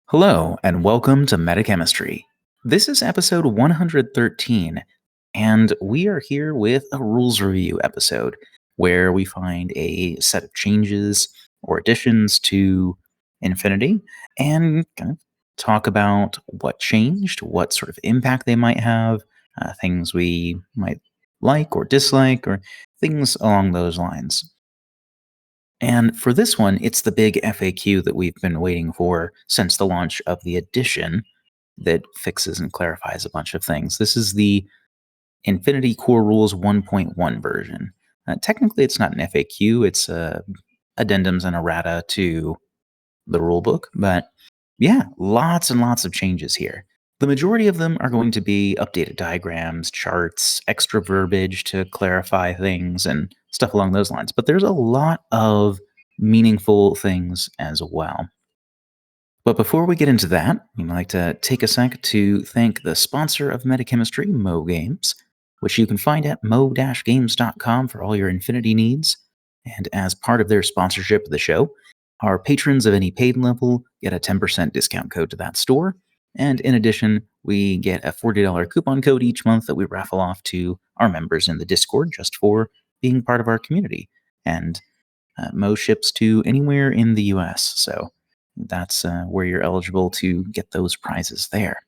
Hello, and welcome to Metachemistry. This is episode 113, and we are here with a rules review episode where we find a set of changes or additions to Infinity and kind of talk about what changed, what sort of impact they might have, things we might like or dislike, or things along those lines. And for this one, it's the big FAQ that we've been waiting for since the launch of the edition that fixes and clarifies a bunch of things. This is the Infinity Core Rules 1.1 version. Technically, it's not an FAQ, it's addendums and errata to the rulebook, but yeah, lots and lots of changes here. The majority of them are going to be updated diagrams, charts, extra verbiage to clarify things, and stuff along those lines. But there's a lot of meaningful things as well. But before we get into that, we'd like to take a sec to thank the sponsor of Metachemistry, Mo Games, which you can find at mo-games.com for all your Infinity needs. And as part of their sponsorship of the show, our patrons of any paid level get a 10% discount code to that store. And in addition, we get a $40 coupon code each month that we raffle off to our members in the Discord just for being part of our community. And Mo ships to anywhere in the US, so that's where you're eligible to get those prizes there.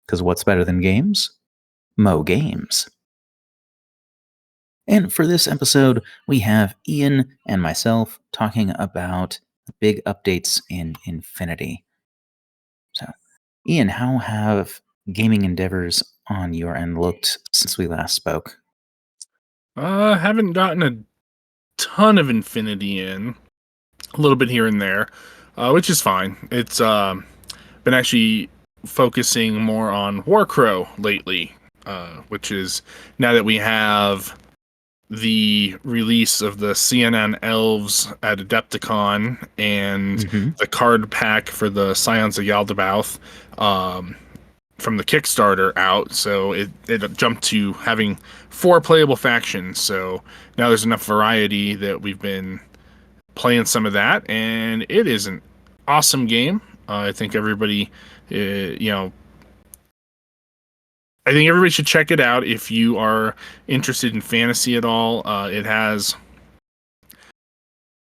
Because what's better than games? Mo Games. And for this episode, we have Ian and myself talking about the big updates in Infinity. So, Ian, how have gaming endeavors on your end looked since we last spoke? Haven't gotten a ton of Infinity in. A little bit here and there, which is fine. It's been actually focusing more on Warcrow lately, which is now that we have the release of the CNN Elves at Adepticon and the card pack for the Scions of Yaldabaoth from the Kickstarter out, so it jumped to having 4 playable factions. So now there's enough variety that we've been playing some of that, and it is an awesome game. I think everybody, I think everybody should check it out if you are interested in fantasy at all. It has,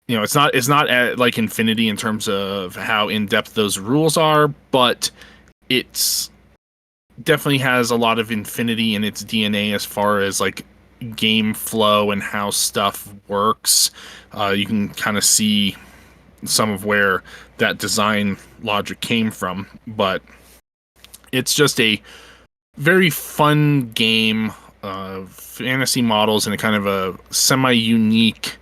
it's not at, like Infinity in terms of how in depth those rules are, but it's definitely has a lot of Infinity in its DNA as far as like game flow and how stuff works. You can kind of see some of where that design logic came from, but it's just a very fun game of fantasy models in a kind of a semi-unique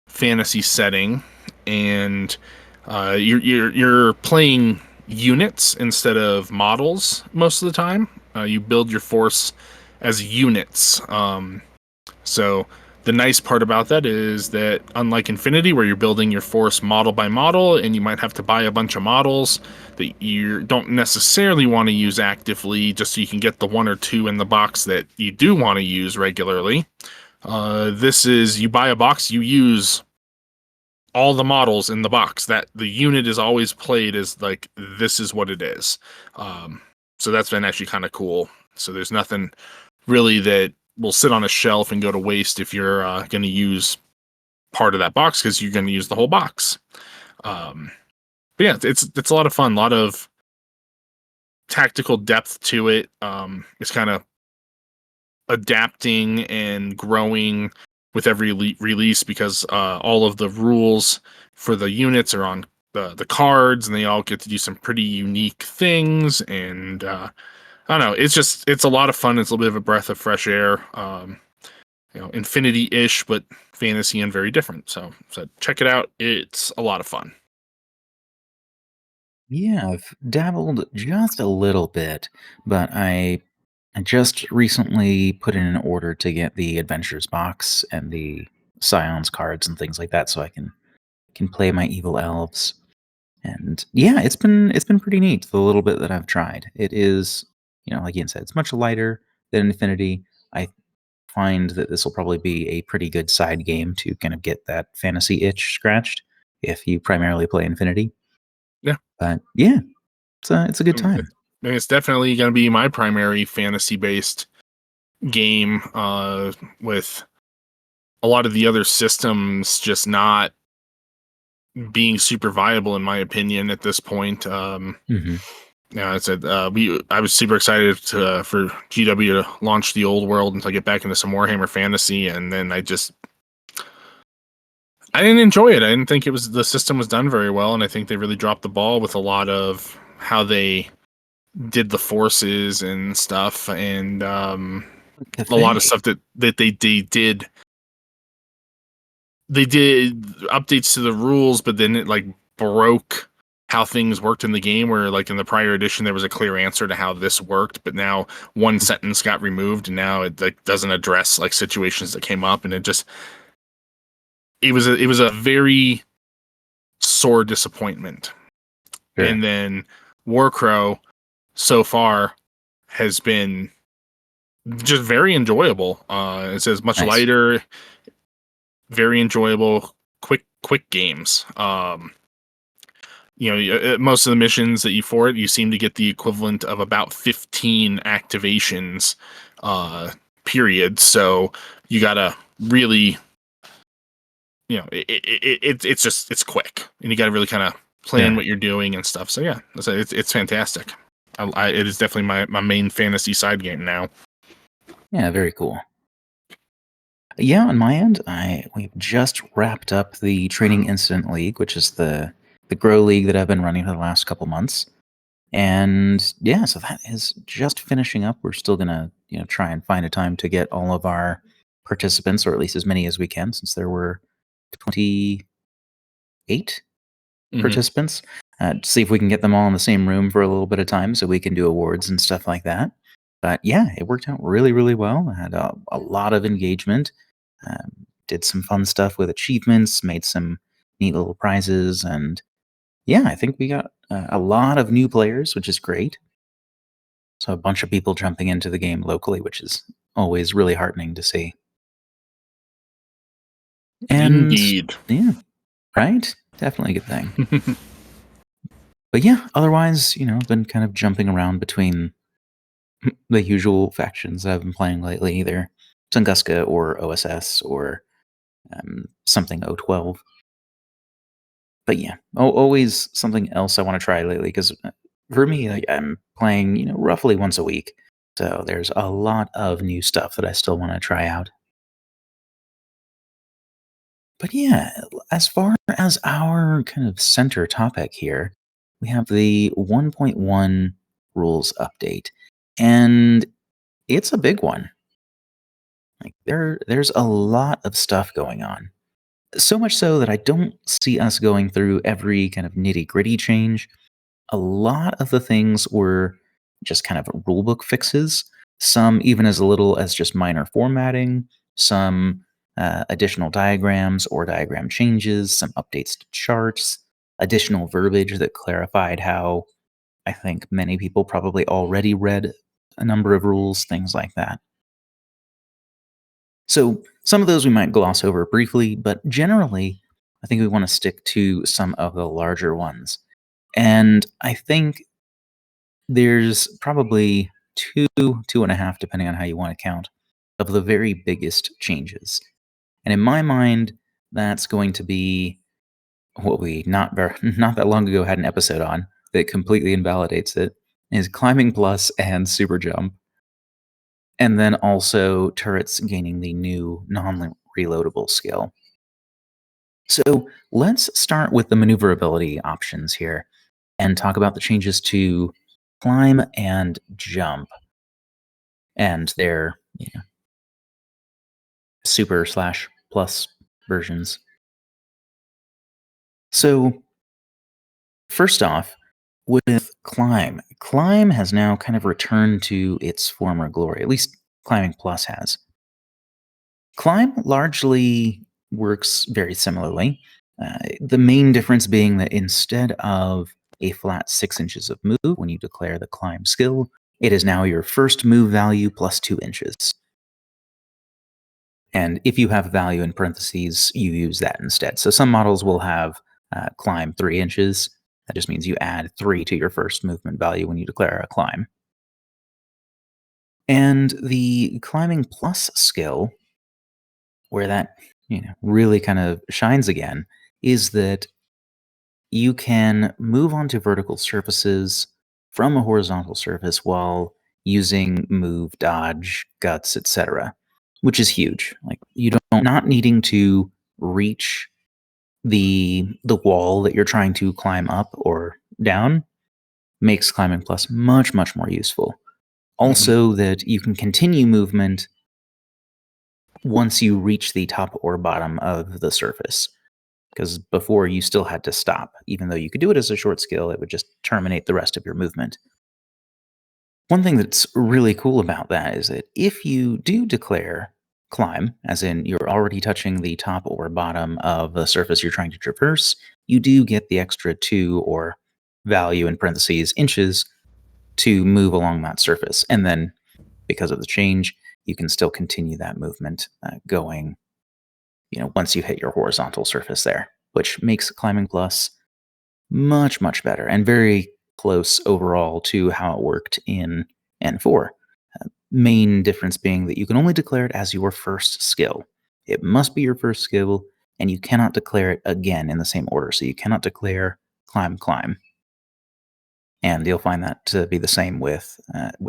fantasy setting, and you're playing units instead of models most of the time. You build your force as units. So the nice part about that is that unlike Infinity, where you're building your force model by model, and you might have to buy a bunch of models that you don't necessarily want to use actively, just so you can get the 1 or 2 in the box that you do want to use regularly. This is, you buy a box, you use all the models in the box. That the unit is always played as like, this is what it is. So that's been actually kind of cool. So there's nothing really that will sit on a shelf and go to waste if you're going to use part of that box, because you're going to use the whole box. But yeah, it's a lot of fun, a lot of tactical depth to it. It's kind of adapting and growing with every release, because all of the rules for the units are on the cards, and they all get to do some pretty unique things. And I don't know, it's a lot of fun. It's a little bit of a breath of fresh air. Infinity-ish, but fantasy and very different. So check it out. It's a lot of fun. Yeah, I've dabbled just a little bit, but I just recently put in an order to get the Adventures box and the Scions cards and things like that, so I can play my evil elves. And yeah, it's been pretty neat. The little bit that I've tried, it is, like Ian said, it's much lighter than Infinity. I find that this will probably be a pretty good side game to kind of get that fantasy itch scratched if you primarily play Infinity. Yeah. But yeah, it's a good time. And it's definitely going to be my primary fantasy-based game, with a lot of the other systems just not being super viable, in my opinion, at this point. Hmm. Yeah, I said I was super excited for GW to launch the old world and to get back into some Warhammer Fantasy, and then I didn't enjoy it. I didn't think the system was done very well, and I think they really dropped the ball with a lot of how they did the forces and stuff, and a lot of stuff that they did updates to the rules, but then it like broke how things worked in the game, where like in the prior edition there was a clear answer to how this worked, but now one sentence got removed and now it like doesn't address like situations that came up, and it was a very sore disappointment. Sure. And then Warcrow so far has been just very enjoyable. It says much Nice. lighter, very enjoyable, quick games. Most of the missions that you seem to get the equivalent of about 15 activations, period. So you gotta really, it's quick, and you gotta really kind of plan what you're doing and stuff. So yeah, it's fantastic. It is definitely my main fantasy side game now. Yeah, very cool. Yeah, on my end, we've just wrapped up the Training Incident League, which is the Grow League that I've been running for the last couple months. And yeah, so that is just finishing up. We're still gonna, try and find a time to get all of our participants, or at least as many as we can, since there were 28 participants. See if we can get them all in the same room for a little bit of time so we can do awards and stuff like that. But yeah, it worked out really, really well. I had a lot of engagement. Did some fun stuff with achievements, made some neat little prizes, and yeah, I think we got a lot of new players, which is great. So a bunch of people jumping into the game locally, which is always really heartening to see. And Indeed. yeah, right? Definitely a good thing. But yeah, otherwise, I've been kind of jumping around between the usual factions I've been playing lately, either Tunguska or OSS or something O12. But yeah, always something else I want to try lately, because for me, like, I'm playing, roughly once a week. So there's a lot of new stuff that I still want to try out. But yeah, as far as our kind of center topic here, we have the 1.1 rules update. And it's a big one. Like there's a lot of stuff going on. So much so that I don't see us going through every kind of nitty-gritty change. A lot of the things were just kind of rulebook fixes, some even as little as just minor formatting, some additional diagrams or diagram changes, some updates to charts, additional verbiage that clarified how I think many people probably already read a number of rules, things like that. So some of those we might gloss over briefly, but generally, I think we want to stick to some of the larger ones. And I think there's probably two and a half, depending on how you want to count, of the very biggest changes. And in my mind, that's going to be what we not that long ago had an episode on that completely invalidates it, is climbing plus and super jump. And then also turrets gaining the new non-reloadable skill. So let's start with the maneuverability options here and talk about the changes to climb and jump and their super slash plus versions. So first off, with climb has now kind of returned to its former glory. At least climbing plus has. Climb largely works very similarly. The main difference being that instead of a flat 6 inches of move when you declare the climb skill, it is now your first move value plus 2 inches. And if you have value in parentheses, you use that instead. So some models will have climb 3 inches, That just means you add 3 to your first movement value when you declare a climb. And the climbing plus skill, where that really kind of shines again, is that you can move onto vertical surfaces from a horizontal surface while using move, dodge, guts, etc., which is huge. Like you don't not needing to reach the wall that you're trying to climb up or down makes climbing plus much more useful. Also, that you can continue movement once you reach the top or bottom of the surface. Because before you still had to stop. Even though you could do it as a short skill, it would just terminate the rest of your movement. One thing that's really cool about that is that if you do declare climb, as in you're already touching the top or bottom of the surface you're trying to traverse, you do get the extra 2 or value in parentheses inches to move along that surface. And then because of the change, you can still continue that movement going, once you hit your horizontal surface there, which makes climbing plus much better and very close overall to how it worked in N4. Main difference being that you can only declare it as your first skill. It must be your first skill, and you cannot declare it again in the same order. So you cannot declare climb. And you'll find that to be the same with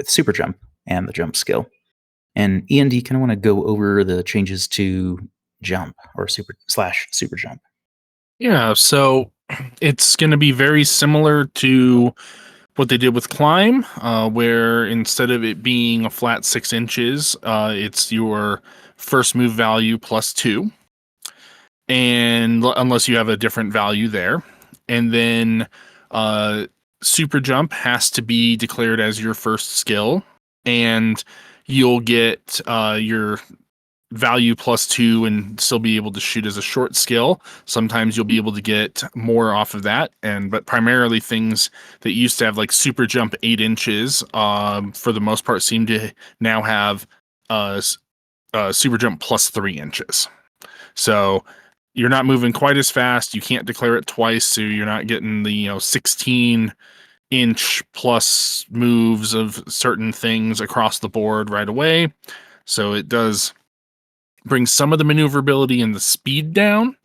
super jump and the jump skill. And Ian, do you kind of want to go over the changes to jump or super jump? Yeah, so it's going to be very similar to what they did with climb, where instead of it being a flat 6 inches, it's your first move value plus 2, and unless you have a different value there, and then super jump has to be declared as your first skill, and you'll get your value plus 2 and still be able to shoot as a short skill. Sometimes you'll be able to get more off of that, but primarily things that used to have like super jump 8 inches for the most part seem to now have super jump plus 3 inches. So you're not moving quite as fast. You can't declare it twice, so you're not getting the 16-inch plus moves of certain things across the board right away. So it does bring some of the maneuverability and the speed down,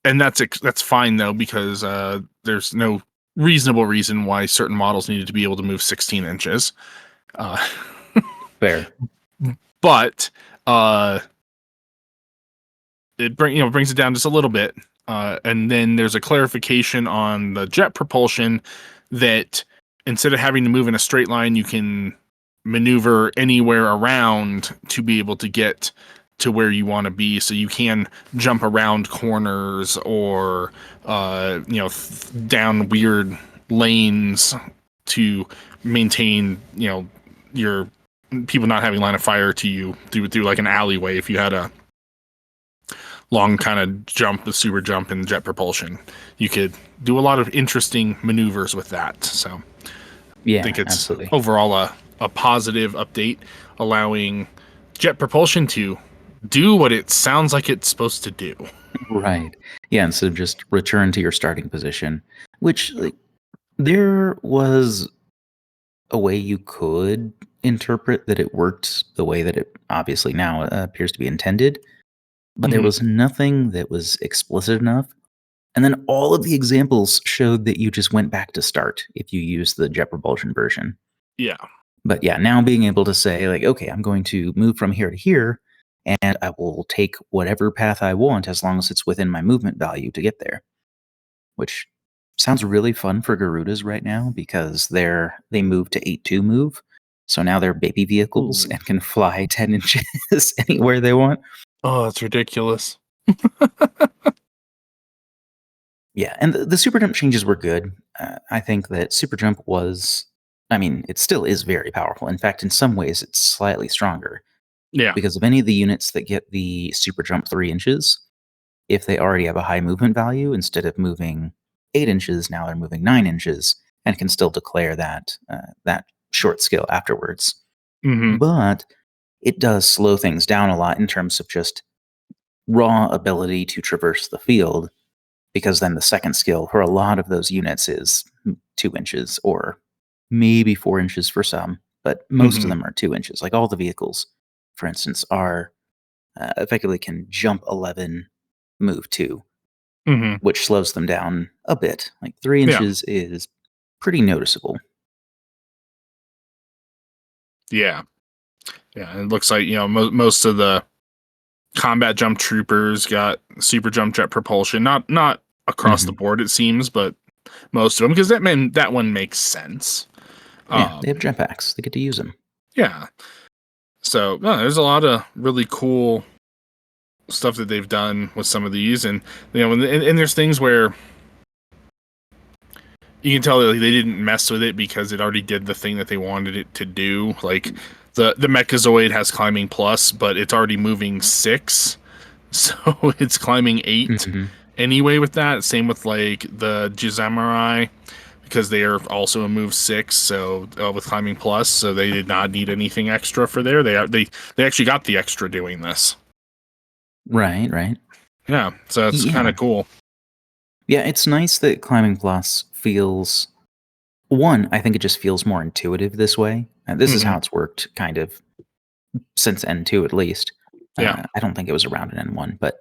and that's fine though, because there's no reasonable reason why certain models needed to be able to move 16 inches. Fair. But it brings it down just a little bit, and then there's a clarification on the jet propulsion that instead of having to move in a straight line, you can maneuver anywhere around to be able to get to where you want to be. So you can jump around corners or down weird lanes to maintain your people not having line of fire to you through like an alleyway. If you had a long kind of jump, the super jump and jet propulsion, you could do a lot of interesting maneuvers with that. So yeah, I think it's absolutely. overall a positive update, allowing jet propulsion to do what it sounds like it's supposed to do. Right. Yeah, and so just return to your starting position, which there was a way you could interpret that it worked the way that it obviously now appears to be intended, but there was nothing that was explicit enough. And then all of the examples showed that you just went back to start if you used the jet propulsion version. Yeah. But yeah, now being able to say, like, okay, I'm going to move from here to here, and I will take whatever path I want as long as it's within my movement value to get there. Which sounds really fun for Garudas right now because they moved to 8.2 move. So now they're baby vehicles and can fly 10 inches anywhere they want. Oh, that's ridiculous. Yeah, and the super jump changes were good. I think that super jump it still is very powerful. In fact, in some ways, it's slightly stronger. Yeah. Because of any of the units that get the super jump 3 inches, if they already have a high movement value, instead of moving 8 inches, now they're moving 9 inches and can still declare that short skill afterwards. Mm-hmm. But it does slow things down a lot in terms of just raw ability to traverse the field, because then the second skill for a lot of those units is 2 inches or maybe 4 inches for some, but most of them are 2 inches. Like all the vehicles, for instance, are effectively can jump 11, move 2, which slows them down a bit. Like 3 Yeah. inches is pretty noticeable. Yeah. Yeah. It looks like, most of the combat jump troopers got super jump jet propulsion. Not across the board, it seems, but most of them, because that one makes sense. Yeah, they have jetpacks. They get to use them. Yeah. So there's a lot of really cool stuff that they've done with some of these, and and there's things where you can tell that they didn't mess with it because it already did the thing that they wanted it to do. Like the Mechazoid has climbing plus, but it's already moving 6, so it's climbing 8 anyway with that. Same with like the Jizamurai, because they are also a move 6, so with climbing plus, so they did not need anything extra for there. They actually got the extra doing this. Right. Yeah, so it's kind of cool. Yeah, it's nice that climbing plus feels... One, I think it just feels more intuitive this way. This is how it's worked kind of since N2 at least. Yeah. I don't think it was around in N1, but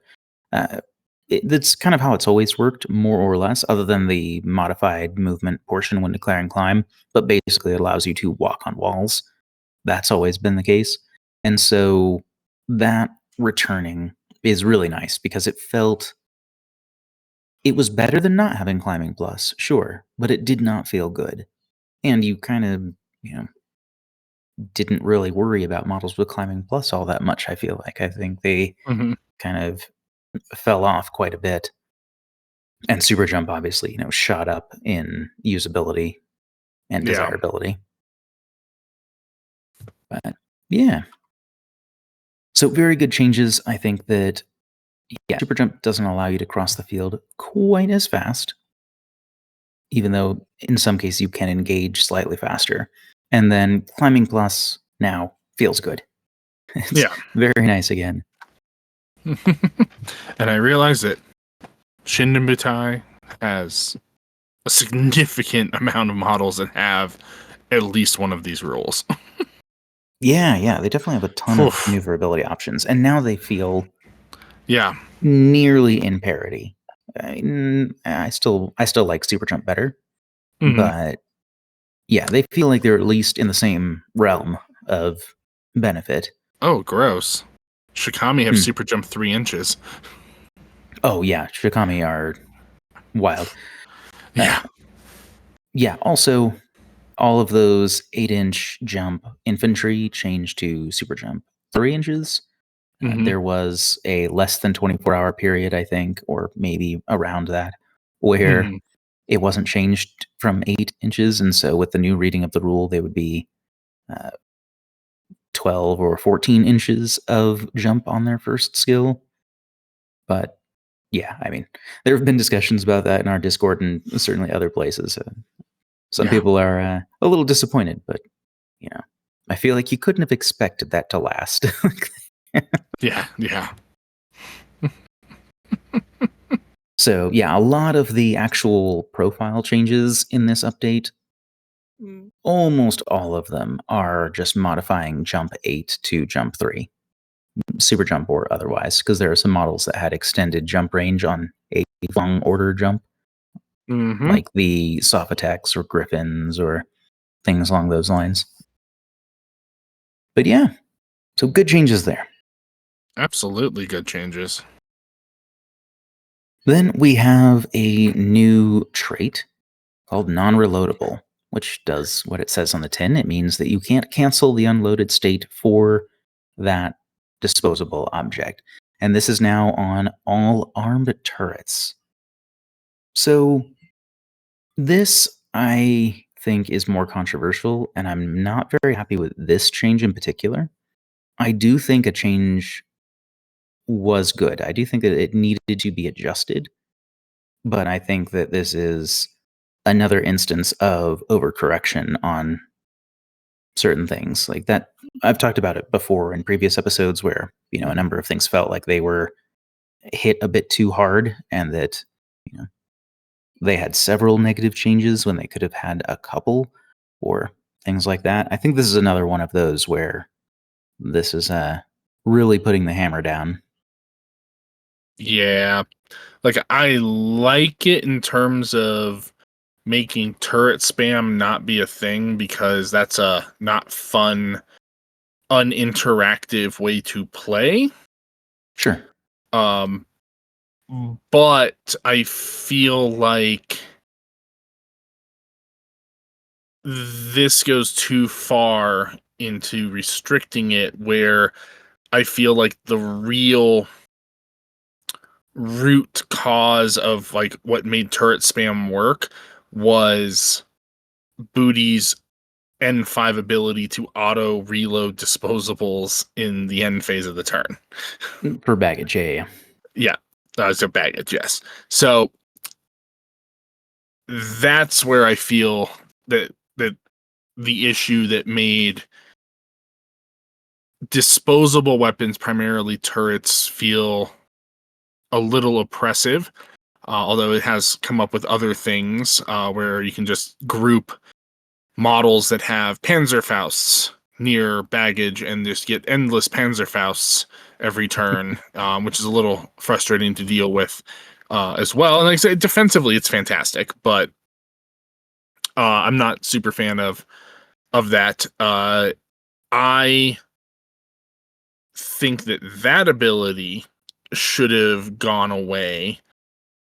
that's kind of how it's always worked, more or less, other than the modified movement portion when declaring climb, but basically it allows you to walk on walls. That's always been the case. And so that returning is really nice because it was better than not having climbing plus, sure, but it did not feel good. And you kind of, didn't really worry about models with climbing plus all that much, I feel like. I think they kind of fell off quite a bit. And super jump obviously, shot up in usability and desirability. But yeah. So very good changes. I think that super jump doesn't allow you to cross the field quite as fast, even though in some cases you can engage slightly faster. And then climbing plus now feels good. It's very nice again. And I realize that Shinden Butai has a significant amount of models that have at least one of these rules. Yeah, they definitely have a ton of maneuverability options, and now they feel nearly in parity. I still like super jump better, but yeah, they feel like they're at least in the same realm of benefit. Oh, gross! Shikami have super jump 3 inches. Oh yeah, Shikami are wild. Yeah. Also, all of those 8-inch jump infantry changed to super jump 3 inches. There was a less than 24-hour period, I think, or maybe around that, where it wasn't changed from 8 inches. And so with the new reading of the rule, they would be 12 or 14 inches of jump on their first skill. But yeah, I mean, there have been discussions about that in our Discord and certainly other places. Some people are a little disappointed, but I feel like you couldn't have expected that to last. Yeah. So yeah, a lot of the actual profile changes in this update, almost all of them are just modifying jump 8 to jump 3, super jump or otherwise, because there are some models that had extended jump range on a long order jump, like the Sophatex or Griffins or things along those lines. But yeah, so good changes there. Absolutely good changes. Then we have a new trait called non-reloadable, which does what it says on the tin. It means that you can't cancel the unloaded state for that disposable object. And this is now on all armed turrets. So this, I think, is more controversial, and I'm not very happy with this change in particular. I do think a change was good. I do think that it needed to be adjusted, but I think that this is another instance of overcorrection on certain things like that. I've talked about it before in previous episodes where, a number of things felt like they were hit a bit too hard and that, they had several negative changes when they could have had a couple or things like that. I think this is another one of those where this is really putting the hammer down. Yeah. Like, I like it in terms of making turret spam not be a thing, because that's a not fun, uninteractive way to play. Sure. Um, but I feel like this goes too far into restricting it, where I feel like the real root cause of like what made turret spam work was Booty's N5 ability to auto reload disposables in the end phase of the turn. For baggage, yeah. Yeah, so baggage, yes. So that's where I feel that the issue that made disposable weapons, primarily turrets, feel a little oppressive. Although it has come up with other things where you can just group models that have Panzerfausts near baggage and just get endless Panzerfausts every turn, which is a little frustrating to deal with as well. And like I said, defensively, it's fantastic, but I'm not super fan of that. I think that ability should have gone away,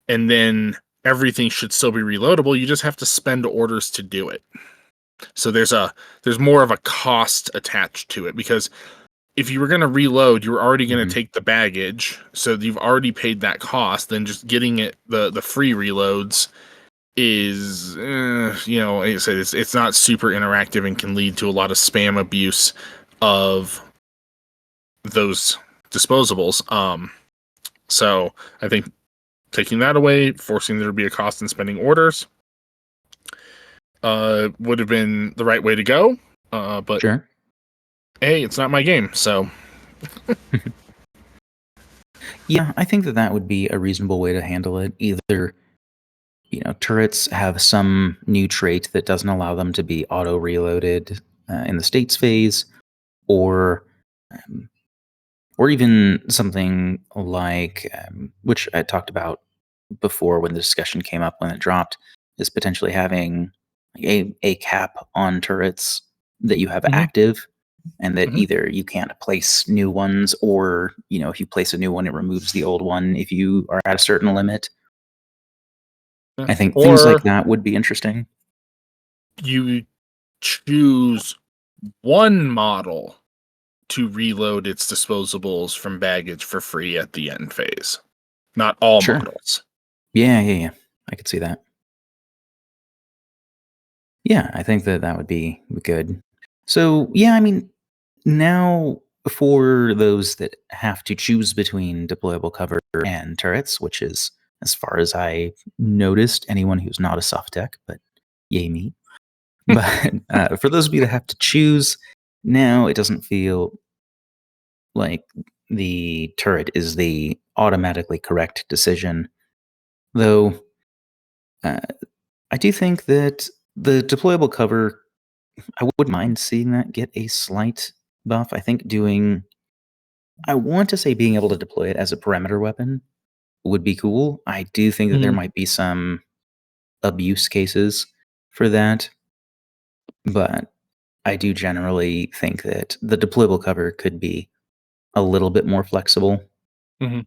and then everything should still be reloadable. You just have to spend orders to do it. So there's more of a cost attached to it, because if you were going to reload, you were already going to take the baggage, so you've already paid that cost. Then just getting it the free reloads is like I said, it's not super interactive and can lead to a lot of spam abuse of those disposables. So I think taking that away, forcing there to be a cost in spending orders, would have been the right way to go. But Sure. hey, it's not my game, so Yeah, I think that would be a reasonable way to handle it. Either, turrets have some new trait that doesn't allow them to be auto reloaded in the states phase, or um, or even something like which I talked about before when the discussion came up when it dropped, is potentially having a cap on turrets that you have Mhm. active, and that Mhm. either you can't place new ones, or if you place a new one, it removes the old one if you are at a certain limit. Yeah. I think things like Or that would be interesting. you choose one model to reload its disposables from baggage for free at the end phase, not all Sure. models. Yeah. I could see that. Yeah, I think that would be good. So, yeah, I mean, now for those that have to choose between deployable cover and turrets, which is, as far as I noticed, anyone who's not a soft tech, but yay me. But for those of you that have to choose, now it doesn't feel like the turret is the automatically correct decision. Though uh, I do think that the deployable cover, I wouldn't mind seeing that get a slight buff. I think I want to say being able to deploy it as a perimeter weapon would be cool. I do think that there Mhm. might be some abuse cases for that, but I do generally think that the deployable cover could be a little bit more flexible. Mhm.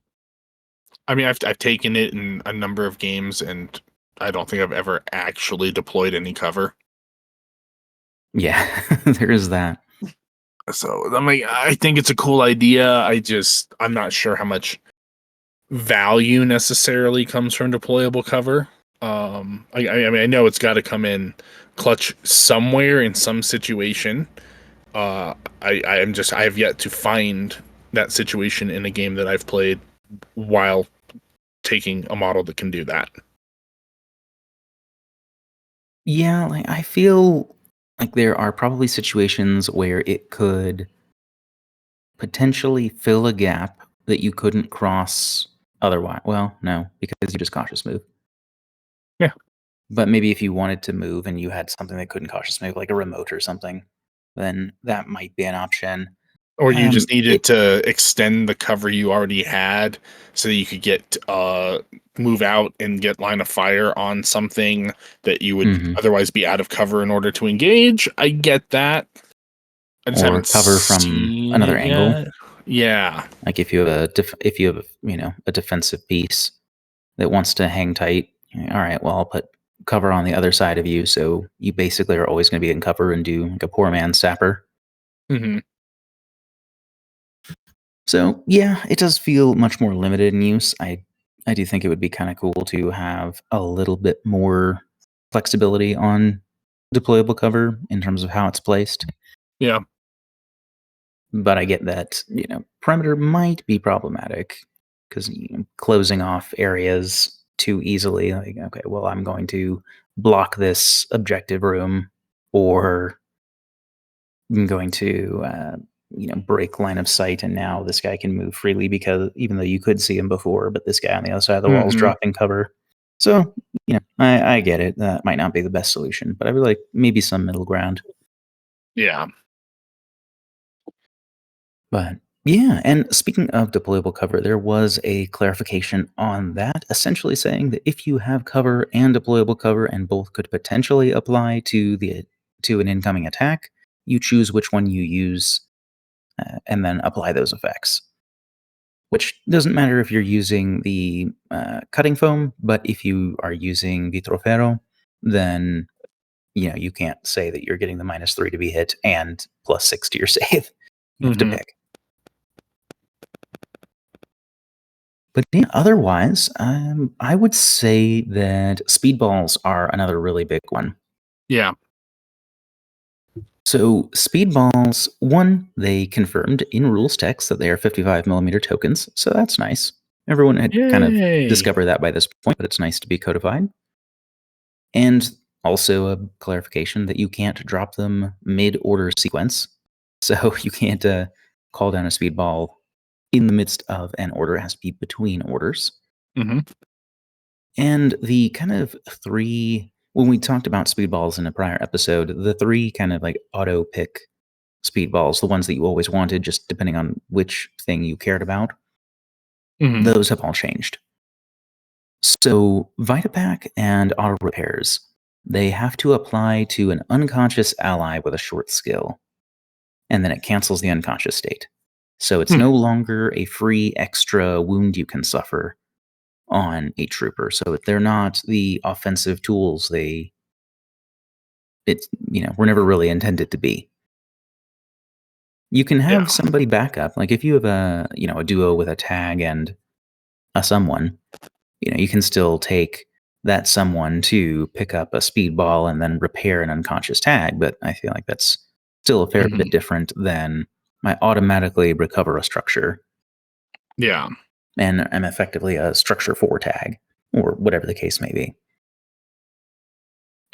I mean, I've taken it in a number of games, and I don't think I've ever actually deployed any cover. Yeah, there is that. So I'm like, I think it's a cool idea. I'm not sure how much value necessarily comes from deployable cover. I mean, I know it's got to come in clutch somewhere in some situation. Uh, I have yet to find that situation in a game that I've played while taking a model that can do that. Yeah, like I feel like there are probably situations where it could potentially fill a gap that you couldn't cross otherwise. Well, no, because you just cautious move. Yeah. But maybe if you wanted to move and you had something that couldn't cautious move, like a remote or something, then that might be an option. Or you just It needed to extend the cover you already had so that you could get move out and get line of fire on something that you would mhm. otherwise be out of cover in order to engage. I get that. I just Or haven't cover from seen another it angle. yet. Yeah. Like if you have if you have a defensive piece that wants to hang tight, all right, well I'll put cover on the other side of you, so you basically are always going to be in cover and do like a poor man's sapper. Hmm. So yeah, it does feel much more limited in use. I do think it would be kind of cool to have a little bit more flexibility on deployable cover in terms of how it's placed. Yeah. But I get that perimeter might be problematic because closing off areas too easily. Like, okay, well, I'm going to block this objective room, or I'm going to break line of sight, and now this guy can move freely because even though you could see him before, but this guy on the other side of the wall is Hmm. dropping cover. So I get it. That might not be the best solution, but I would like maybe some middle ground. Yeah. But yeah, and speaking of deployable cover, there was a clarification on that, essentially saying that if you have cover and deployable cover and both could potentially apply to an incoming attack, you choose which one you use and then apply those effects. Which doesn't matter if you're using the cutting foam, but if you are using the Trofero, then you can't say that you're getting the -3 to be hit and +6 to your save. You have to Hmm. pick. But yeah, otherwise, I would say that speedballs are another really big one. Yeah. So speedballs, one, they confirmed in rules text that they are 55 millimeter tokens, so that's nice. Everyone had kind of Yay. discovered that by this point, but it's nice to be codified. And also a clarification that you can't drop them mid-order sequence, so you can't call down a speedball in the midst of an order. It has to be between orders. Hmm. And the kind of three, when we talked about speedballs in a prior episode, the three kind of like auto pick speedballs, the ones that you always wanted, just depending on which thing you cared about, Hmm. those have all changed. So, Vitapack and auto repairs, they have to apply to an unconscious ally with a short skill, and then it cancels the unconscious state. So, it's no longer a free extra wound you can suffer on a trooper. So they're not the offensive tools were never really intended to be. You can Yeah. have somebody back up. Like if you have a duo with a tag and a someone, you can still take that someone to pick up a speedball and then repair an unconscious tag. But I feel like that's still a fair bit Hmm. different than I automatically recover a structure Yeah. and I'm effectively a structure 4 tag or whatever the case may be.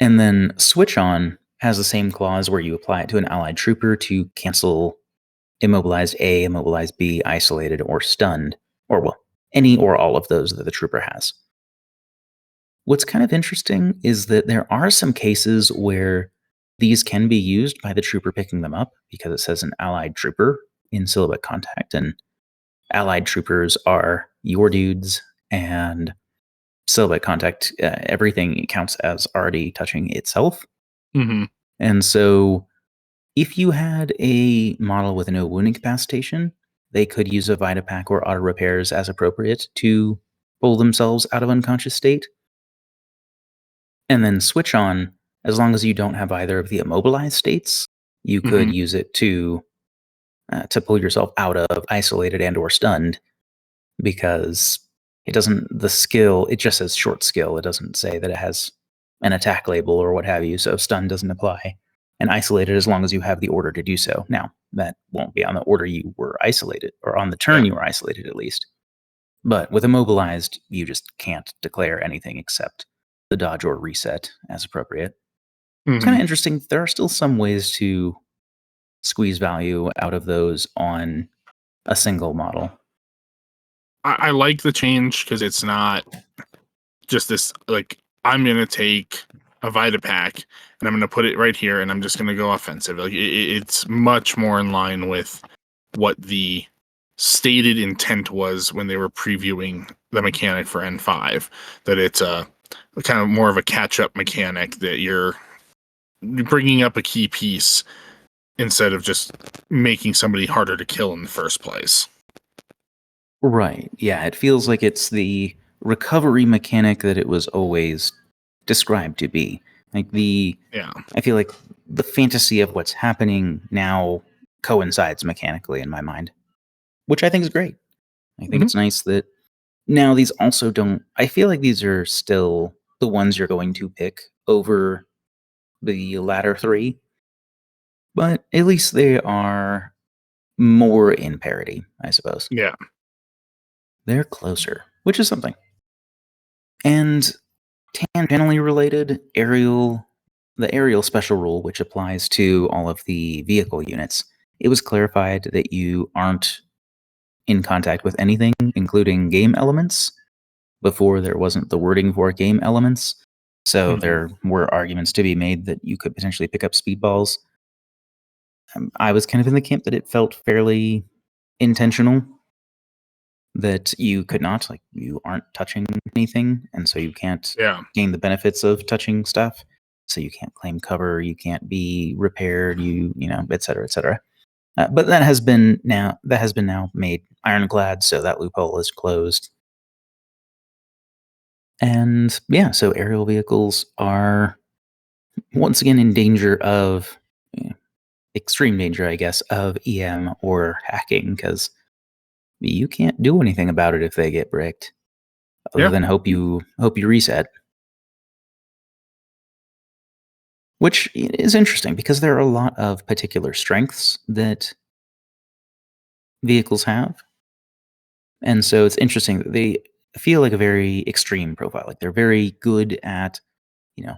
And then switch on has the same clause where you apply it to an allied trooper to cancel immobilized A, immobilized B, isolated, or stunned, or well, any or all of those that the trooper has. What's kind of interesting is that there are some cases where these can be used by the trooper picking them up because it says an allied trooper in syllabus contact, and allied troopers are your dudes, and syllabus contact, everything counts as already touching itself. Hmm. And so if you had a model with no wound incapacitation, they could use a Vitapack or auto repairs as appropriate to pull themselves out of unconscious state. And then switch on, as long as you don't have either of the immobilized states, you could Hmm. use it to pull yourself out of isolated and or stunned because the skill, it just says short skill. It doesn't say that it has an attack label or what have you. So stun doesn't apply. And isolated as long as you have the order to do so. Now, that won't be on the order you were isolated or on the turn Yeah. you were isolated at least. But with immobilized, you just can't declare anything except the dodge or reset as appropriate. It's kind Hmm. of interesting. There are still some ways to squeeze value out of those on a single model. I like the change because it's not just this like I'm going to take a Vitapack and I'm going to put it right here and I'm just going to go offensive. Like it's much more in line with what the stated intent was when they were previewing the mechanic for N5, that it's a kind of more of a catch-up mechanic, that you're bringing up a key piece instead of just making somebody harder to kill in the first place. Right. Yeah, it feels like it's the recovery mechanic that it was always described to be. Like Yeah. I feel like the fantasy of what's happening now coincides mechanically in my mind, which I think is great. I think Mhm. it's nice that now these also don't. I feel like these are still the ones you're going to pick over the latter three, but at least they are more in parity, I suppose. Yeah. They're closer, which is something. And tangentially related, the aerial special rule, which applies to all of the vehicle units, it was clarified that you aren't in contact with anything, including game elements. Before, there wasn't the wording for game elements. So Mhm. there were arguments to be made that you could potentially pick up speedballs. I was kind of in the camp that it felt fairly intentional, that you could not, like, you aren't touching anything, and so you can't Yeah. gain the benefits of touching stuff. So you can't claim cover, you can't be repaired, you know, et cetera, et cetera. But that has been now made ironclad, so that loophole is closed. And yeah, so aerial vehicles are once again in danger of extreme danger, I guess, of EM or hacking, because you can't do anything about it if they get bricked, other Yeah. than hope you reset. Which is interesting because there are a lot of particular strengths that vehicles have, and so it's interesting that they feel like a very extreme profile. Like they're very good at, you know,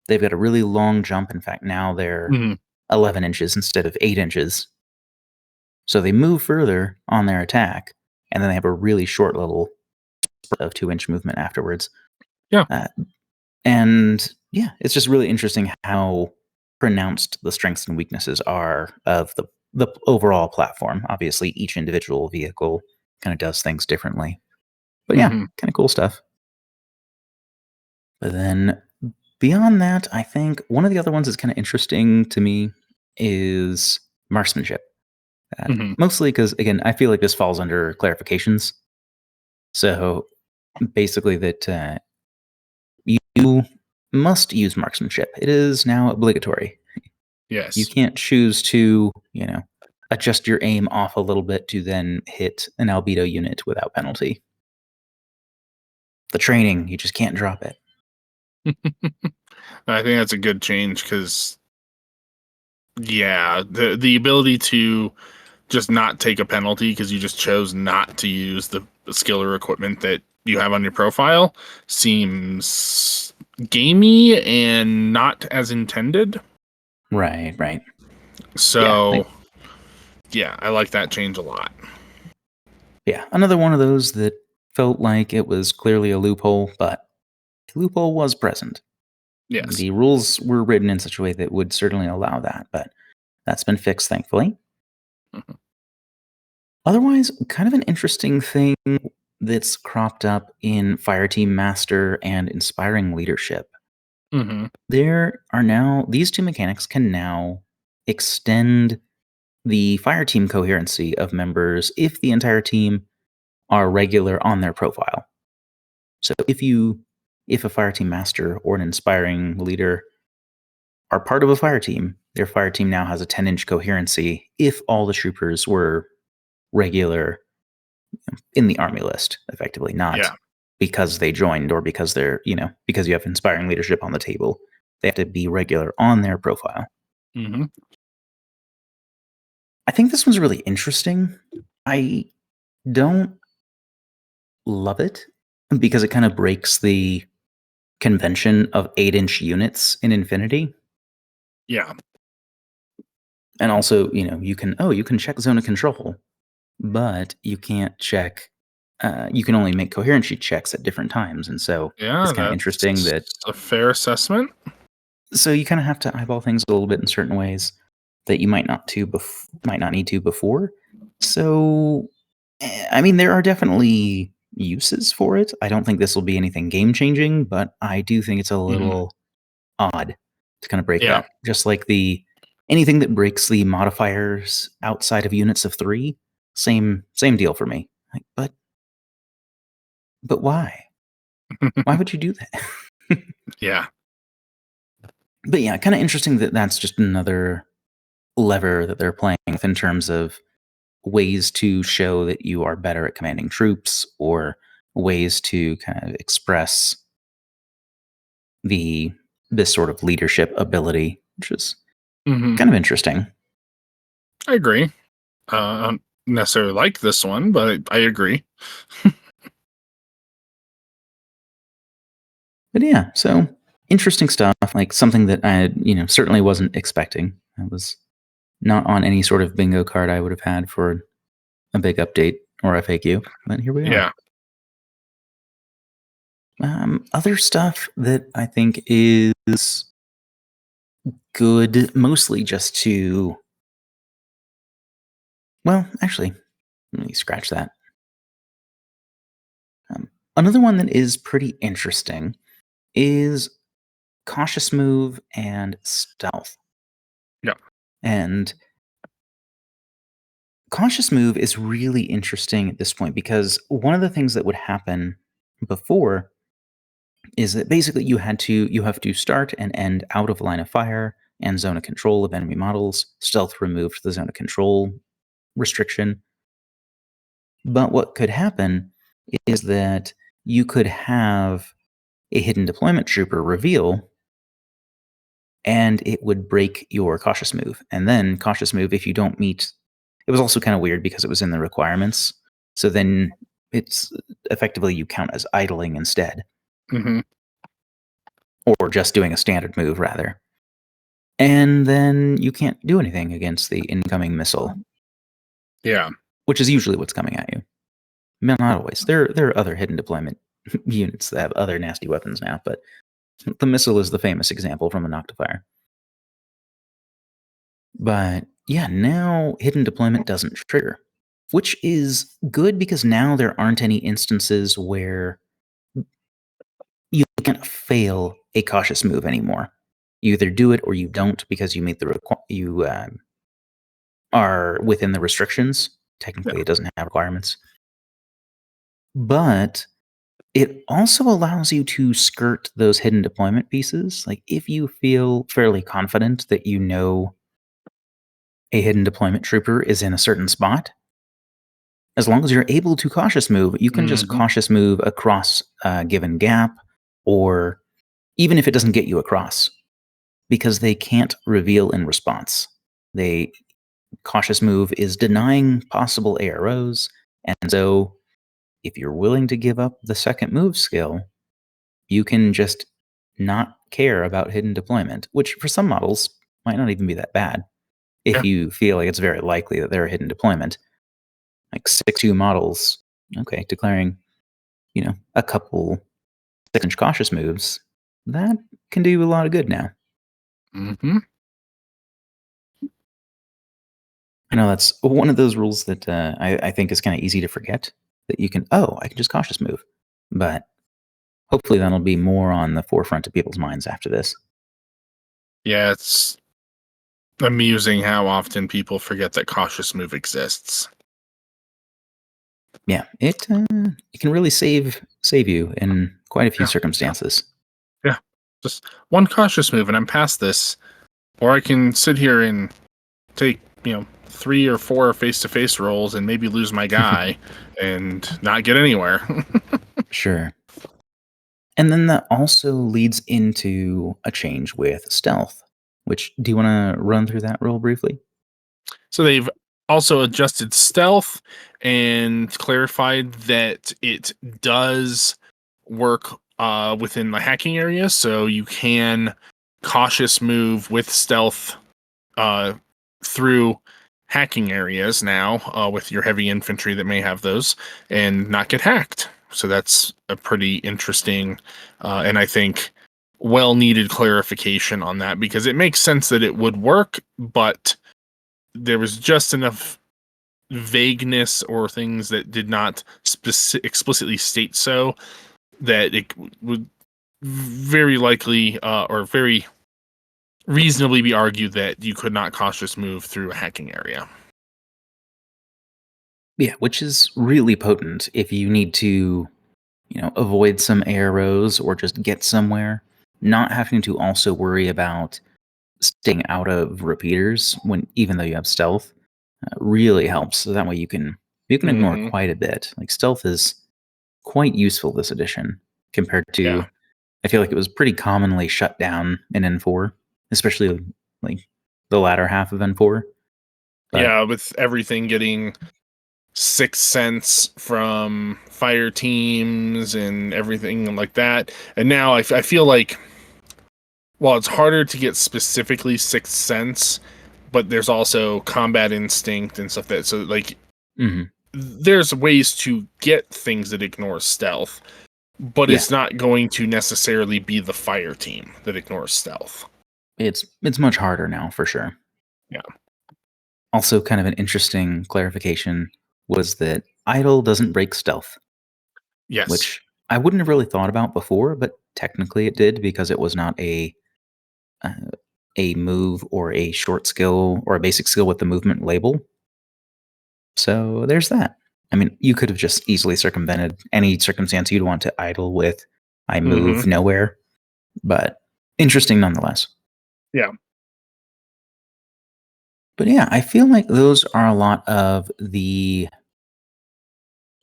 they've got a really long jump. In fact, now they're Mhm. 11 inches instead of 8 inches. So they move further on their attack, and then they have a really short little of 2-inch movement afterwards. Yeah. Uh, and yeah, it's just really interesting how pronounced the strengths and weaknesses are of the overall platform. Obviously, each individual vehicle kind of does things differently. But yeah, Mhm. kind of cool stuff. But then beyond that, I think one of the other ones that's kind of interesting to me is marksmanship. Mhm. Mostly because, again, I feel like this falls under clarifications. So basically, that you must use marksmanship. It is now obligatory. You Yes. can't choose to, adjust your aim off a little bit to then hit an albedo unit without penalty. The training, you just can't drop it. I think that's a good change because, yeah, the ability to just not take a penalty because you just chose not to use the skill or equipment that you have on your profile seems gamey and not as intended. Right, right. Yeah, So, yeah, I like that change a lot. yeah. Another one of those that felt like it was clearly a loophole, but the loophole was present. Yes. The rules were written in such a way that would certainly allow that, but that's been fixed, thankfully. Mhm. Otherwise, kind of an interesting thing that's cropped up in Fireteam Master and Inspiring Leadership. Mhm. There are now, these two mechanics can now extend the Fireteam coherency of members if the entire team are regular on their profile. So if a Fireteam Master or an Inspiring Leader are part of a fire team, their fire team now has a 10-inch coherency if all the troopers were regular in the army list, effectively, not Yeah. because they joined or because because you have inspiring leadership on the table. They have to be regular on their profile. Mhm. I think this one's really interesting. I don't love it because it kind of breaks the convention of 8-inch units in Infinity. Yeah. And also, you can check zone of control, but you can't check you can only make coherency checks at different times, and so Yeah, it's kind of interesting that's that. a fair assessment. So you kind of have to eyeball things a little bit in certain ways that you might not need to before. So, I mean, there are definitely uses for it. I don't think this will be anything game changing, but I do think it's a Mhm. little odd to kind of break Yeah. that. Just like the anything that breaks the modifiers outside of units of 3, same deal for me. Like, but why? Why would you do that? Yeah. But yeah, kind of interesting that that's just another lever that they're playing with in terms of ways to show that you are better at commanding troops or ways to kind of express the this sort of leadership ability, which is Hmm. kind of interesting. I agree. I don't necessarily like this one, but I agree. But yeah, so interesting stuff, like something that I, certainly wasn't expecting. I was not on any sort of bingo card I would have had for a big update or FAQ, but here we are. Yeah. Other stuff that I think is good, mostly just to, well, actually, let me scratch that. Another one that is pretty interesting is cautious move and stealth. Yeah. And cautious move is really interesting at this point because one of the things that would happen before is that basically you have to start and end out of line of fire and zone of control of enemy models. Stealth removed the zone of control restriction. But what could happen is that you could have a hidden deployment trooper reveal and it would break your cautious move. And then cautious move, if you don't meet, it was also kind of weird because it was in the requirements. So then it's effectively you count as idling instead, Hmm. or just doing a standard move rather. And then you can't do anything against the incoming missile, Yeah. which is usually what's coming at you. Not always. There are other hidden deployment units that have other nasty weapons now, but the missile is the famous example from a Noctifier. But yeah, now hidden deployment doesn't trigger, which is good because now there aren't any instances where you can't fail a cautious move anymore. You either do it or you don't because you meet you are within the restrictions. Yeah. Technically, it doesn't have requirements, but it also allows you to skirt those hidden deployment pieces. Like if you feel fairly confident that you know a hidden deployment trooper is in a certain spot, as long as you're able to cautious move, you can just Hmm. cautious move across a given gap, or even if it doesn't get you across, because they can't reveal in response. They cautious move is denying possible AROs, and so if you're willing to give up the second move skill, you can just not care about hidden deployment, which for some models might not even be that bad if Yeah. you feel like it's very likely that they're a hidden deployment. Like 6-2 models, okay, declaring, a couple 6-inch cautious moves, that can do a lot of good now. Hmm. I know that's one of those rules that I think is kind of easy to forget that you can, I can just cautious move. But hopefully that'll be more on the forefront of people's minds after this. Yeah. It's amusing how often people forget that cautious move exists. Yeah, it can really save you in quite a few Yeah. circumstances. Yeah. Just one cautious move and I'm past this. Or I can sit here and take, 3 or 4 face to face rolls and maybe lose my guy and not get anywhere. Sure. And then that also leads into a change with stealth, which do you want to run through that real briefly? So they've also adjusted stealth and clarified that it does work within the hacking area. So you can cautious move with stealth uh, through hacking areas now with your heavy infantry that may have those and not get hacked. So that's a pretty interesting and I think well needed clarification on that, because it makes sense that it would work, but there was just enough vagueness or things that did not explicitly state so that it would very likely or very reasonably be argued that you could not cautious move through a hacking area. Yeah, which is really potent if you need to, avoid some arrows or just get somewhere. Not having to also worry about staying out of repeaters when even though you have stealth really helps. So that way you can ignore Mm-hmm. quite a bit. Like stealth is quite useful this edition compared Yeah. to I feel like it was pretty commonly shut down in N4, especially like the latter half of N4. But Yeah, with everything getting sixth sense from fire teams and everything like that. And now I feel like, while it's harder to get specifically sixth sense, but there's also combat instinct and stuff that, so like, mhm, there's ways to get things that ignore stealth, but yeah, it's not going to necessarily be the fire team that ignores stealth. it's much harder now for sure. Yeah. Also, kind of an interesting clarification was that idle doesn't break stealth, Yes. which I wouldn't have really thought about before, but technically it did because it was not uh, a move or a short skill or a basic skill with the movement label. So there's that. I mean, you could have just easily circumvented any circumstance you'd want to idle with I Mm-hmm. move nowhere, but interesting nonetheless. Yeah. But yeah, I feel like those are a lot of the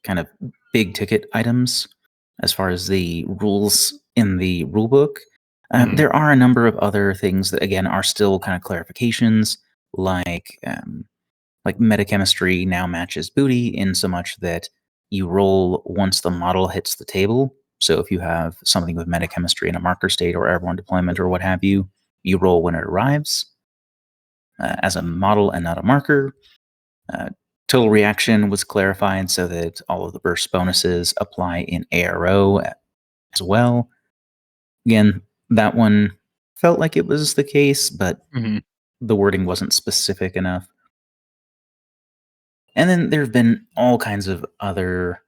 kind of big ticket items as far as the rules in the rule book. Mm-hmm. There are a number of other things that again are still kind of clarifications, like metachemistry now matches booty in so much that you roll once the model hits the table. So if you have something with metachemistry in a marker state or airborne deployment or what have you, you roll when it arrives as a model and not a marker. Uh, Total reaction was clarified so that all of the burst bonuses apply in ARO as well. Again, that one felt like it was the case, but Mm-hmm. the wording wasn't specific enough. And then there have been all kinds of other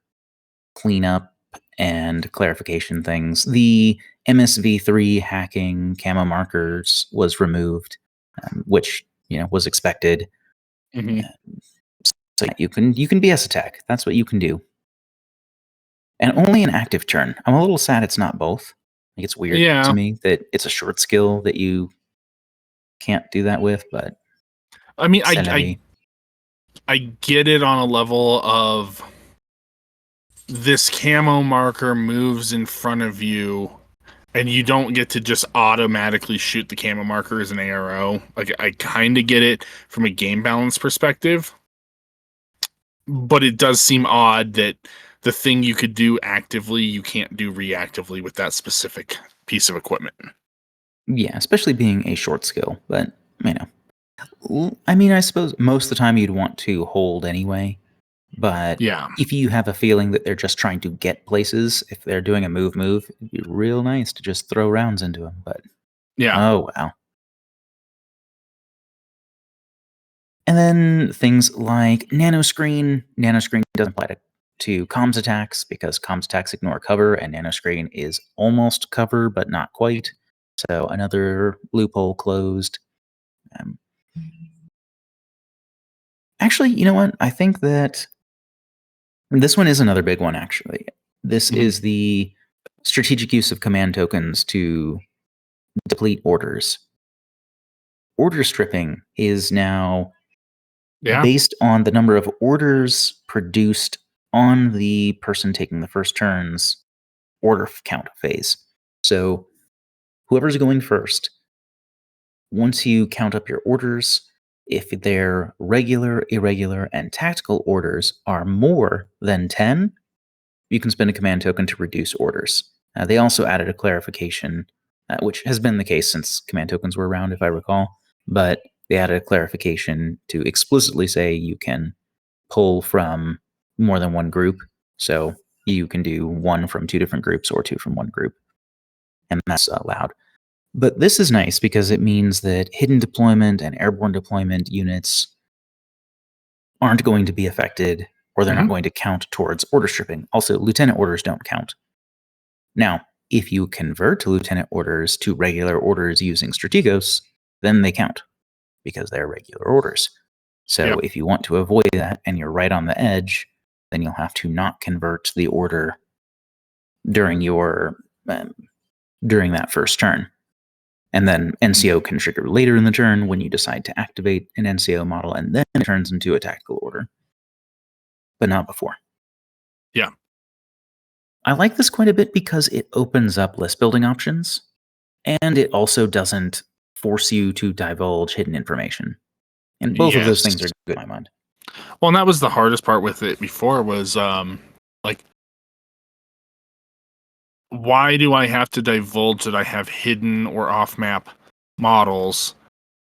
cleanup and clarification things. The MSV3 hacking camo markers was removed, which was expected. Mm-hmm. So yeah, you can BS attack. That's what you can do, and only an active turn. I'm a little sad it's not both. Like it's weird to Yeah. me that it's a short skill that you can't do that with, but I mean, c'est la vie. I get it on a level of, this camo marker moves in front of you and you don't get to just automatically shoot the camo marker as an ARO. Like, I kind of get it from a game balance perspective, but it does seem odd that the thing you could do actively, you can't do reactively with that specific piece of equipment. Yeah, especially being a short skill, but I mean, I suppose most of the time you'd want to hold anyway. But Yeah. if you have a feeling that they're just trying to get places, if they're doing a move, it'd be real nice to just throw rounds into them. But Yeah. oh wow. And then things like nanoscreen. Nanoscreen doesn't apply to comms attacks because comms attacks ignore cover, and nanoscreen is almost cover but not quite. So another loophole closed. Um, Actually, you know what? I think that this one is another big one. Actually, this Mhm. is the strategic use of command tokens to deplete orders. Order stripping is now Yeah. based on the number of orders produced on the person taking the first turn's order count phase. So, whoever's going first, once you count up your orders, if their regular, irregular, and tactical orders are more than 10, you can spend a command token to reduce orders. They also added a clarification, which has been the case since command tokens were around, if I recall. But they added a clarification to explicitly say you can pull from more than one group. So you can do one from two different groups or two from one group, and that's allowed. But this is nice because it means that hidden deployment and airborne deployment units aren't going to be affected, or they're not going to count towards order stripping. Also, lieutenant orders don't count. Now, if you convert lieutenant orders to regular orders using Strategos, then they count because they're regular orders. So if you want to avoid that and you're right on the edge, then you'll have to not convert the order during your during that first turn. And then NCO can trigger later in the turn when you decide to activate an NCO model, and then it turns into a tactical order. But not before. Yeah. I like this quite a bit because it opens up list building options, and it also doesn't force you to divulge hidden information. And both of those things are good in my mind. Well, and that was the hardest part with it before was like, why do I have to divulge that I have hidden or off-map models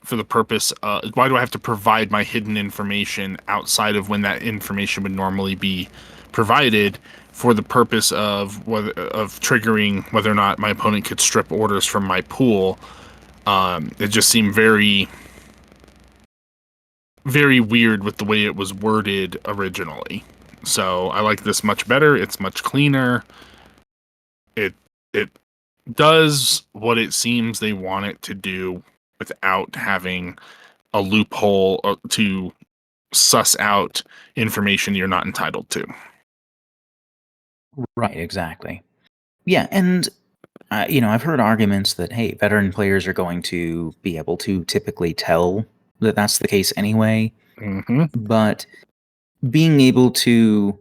for the purpose why do I have to provide my hidden information outside of when that information would normally be provided for the purpose of triggering whether or not my opponent could strip orders from my pool? It just seemed very, very weird with the way it was worded originally. So I like this much better. It's much cleaner. It does what it seems they want it to do without having a loophole to suss out information you're not entitled to. Right, exactly. Yeah, and I've heard arguments that, hey, veteran players are going to be able to typically tell that that's the case anyway. But being able to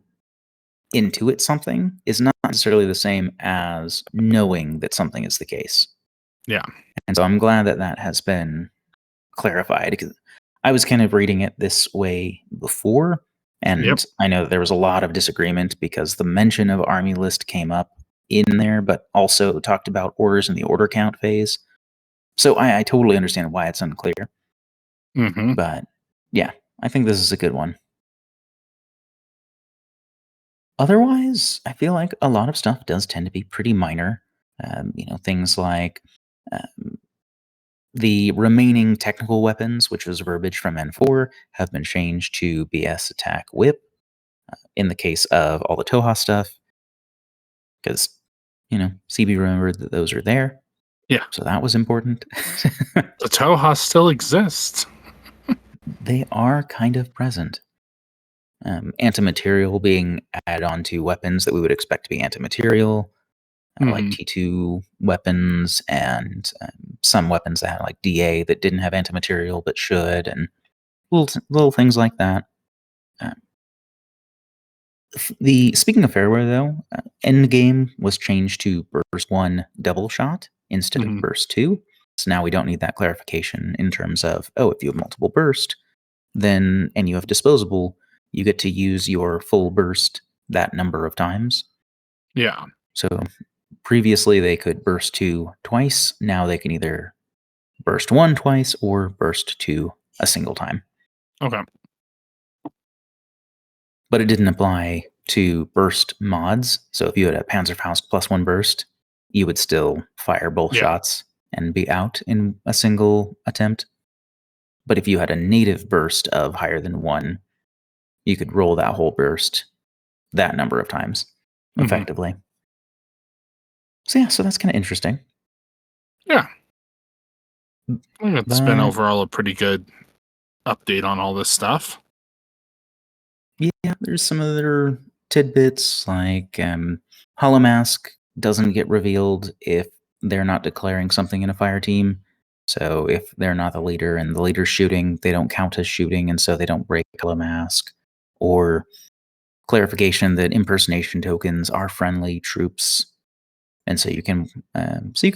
intuit something is not necessarily the same as knowing that something is the case. Yeah. And so I'm glad that that has been clarified, because I was kind of reading it this way before, and I know that there was a lot of disagreement because the mention of army list came up in there, but also talked about orders in the order count phase. So I totally understand why it's unclear. But yeah, I think this is a good one. Otherwise, I feel like a lot of stuff does tend to be pretty minor. Things like the remaining technical weapons, which was verbiage from N4, have been changed to BS attack whip in the case of all the Toha stuff, because, CB remembered that those are there. Yeah. So that was important. The Toha still exists. They are kind of present. Anti-material being added onto weapons that we would expect to be anti-material, like T2 weapons, and some weapons that had like DA that didn't have anti-material but should, and little things like that. Speaking of fairware, though, endgame was changed to burst 1 double shot instead of burst 2. So now we don't need that clarification in terms of, if you have multiple burst, then and you have disposable, you get to use your full burst that number of times. Yeah. So previously they could burst 2 twice. Now they can either burst 1 twice or burst 2 a single time. Okay. But it didn't apply to burst mods. So if you had a Panzerfaust +1 burst, you would still fire both shots and be out in a single attempt. But if you had a native burst of higher than 1, you could roll that whole burst that number of times effectively. So yeah, so that's kind of interesting. Yeah. I think it's been overall a pretty good update on all this stuff. Yeah, there's some other tidbits like Holomask doesn't get revealed if they're not declaring something in a fire team. So if they're not the leader and the leader's shooting, they don't count as shooting, and so they don't break Holomask. Or clarification that impersonation tokens are friendly troops, and so you can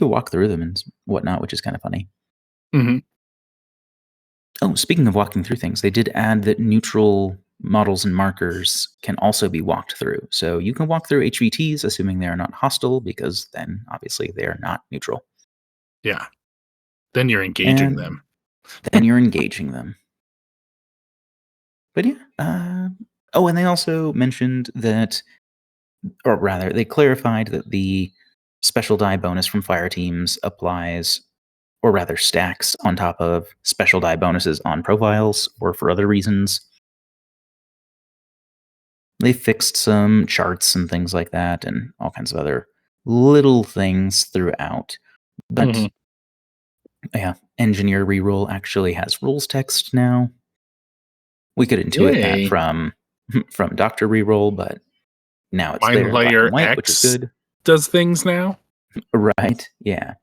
walk through them and whatnot, which is kind of funny. Oh, speaking of walking through things, they did add that neutral models and markers can also be walked through. So you can walk through HVTs, assuming they are not hostile, because then obviously they are not neutral. Yeah. Then you're engaging them. then you're engaging them. But yeah. Oh, and they also mentioned that, or rather, they clarified that the special die bonus from fire teams applies, or rather, stacks on top of special die bonuses on profiles or for other reasons. They fixed some charts and things like that and all kinds of other little things throughout. But yeah, engineer reroll actually has rules text now. We could intuit that Yay. from Doctor Reroll, but now it's Mind there in black Layer and white, which is X good. does things now. Right? Yeah.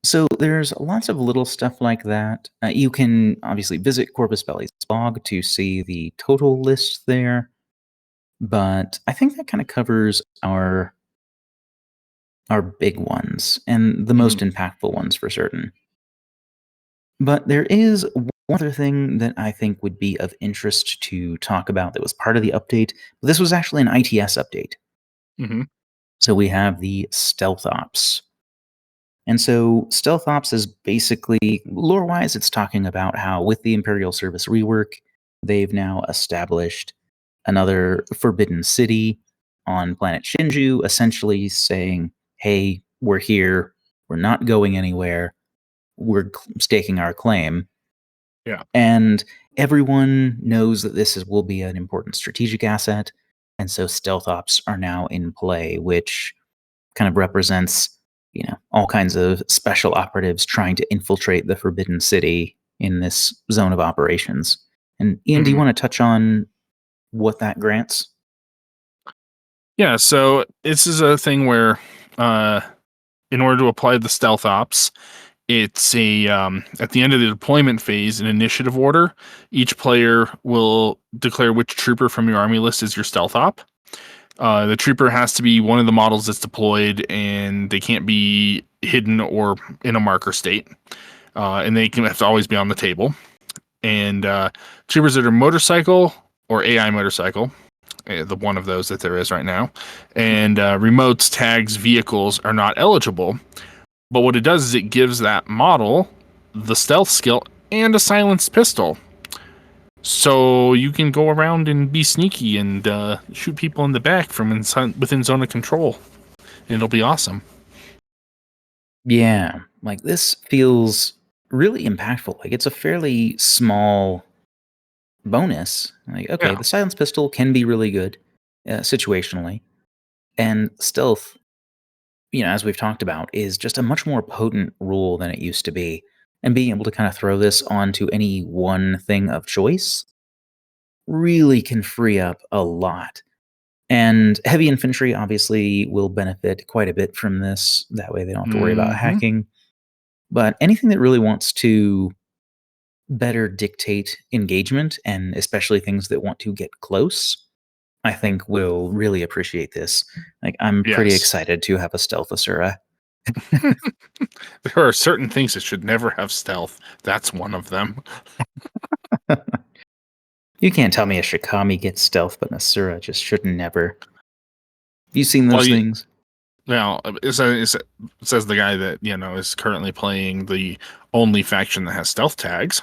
So there's lots of little stuff like that. You can obviously visit Corpus Belli's blog to see the total list there, but I think that kind of covers our big ones and the most impactful ones for certain. But there is one other thing that I think would be of interest to talk about that was part of the update. This was actually an ITS update. Mm-hmm. So we have the Stealth Ops. And so Stealth Ops is basically, lore wise, it's talking about how with the Imperial Service rework, they've now established another forbidden city on planet Shinju, essentially saying, hey, we're here, we're not going anywhere, we're staking our claim. Yeah. And everyone knows that will be an important strategic asset. And so Stealth Ops are now in play, which kind of represents, all kinds of special operatives trying to infiltrate the Forbidden City in this zone of operations. And Ian, do you want to touch on what that grants? Yeah, so this is a thing where in order to apply the Stealth Ops, it's a at the end of the deployment phase, an initiative order. Each player will declare which trooper from your army list is your Stealth Op. The trooper has to be one of the models that's deployed, and they can't be hidden or in a marker state. And they can have to always be on the table. And troopers that are motorcycle or AI motorcycle, the one of those that there is right now, and remotes, tags, vehicles are not eligible. But what it does is it gives that model the stealth skill and a silenced pistol. So you can go around and be sneaky and shoot people in the back from within zone of control. And it'll be awesome. Yeah, like this feels really impactful. Like it's a fairly small bonus. Like, okay, Yeah. the silenced pistol can be really good situationally. And stealth, as we've talked about, is just a much more potent rule than it used to be. And being able to kind of throw this onto any one thing of choice really can free up a lot. And heavy infantry obviously will benefit quite a bit from this. That way they don't have to worry about hacking. But anything that really wants to better dictate engagement, and especially things that want to get close, I think will really appreciate this. Like, I'm pretty Yes. excited to have a stealth Asura. There are certain things that should never have stealth. That's one of them. You can't tell me a Shikami gets stealth, but an Asura just shouldn't never. Have you seen those things? Now, it says the guy that, is currently playing the only faction that has stealth tags.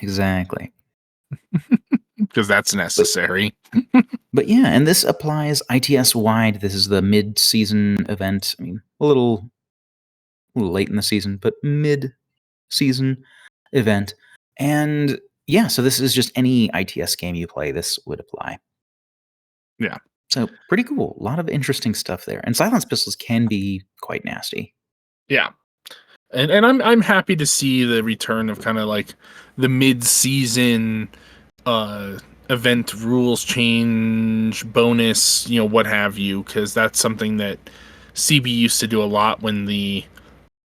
Exactly. Because that's necessary. But yeah, and this applies ITS wide. This is the mid-season event. I mean, a little late in the season, but mid-season event. And yeah, so this is just any ITS game you play, this would apply. Yeah. So pretty cool. A lot of interesting stuff there. And silenced pistols can be quite nasty. Yeah. And I'm happy to see the return of kind of like the mid-season event rules change, bonus, what have you, because that's something that CB used to do a lot when the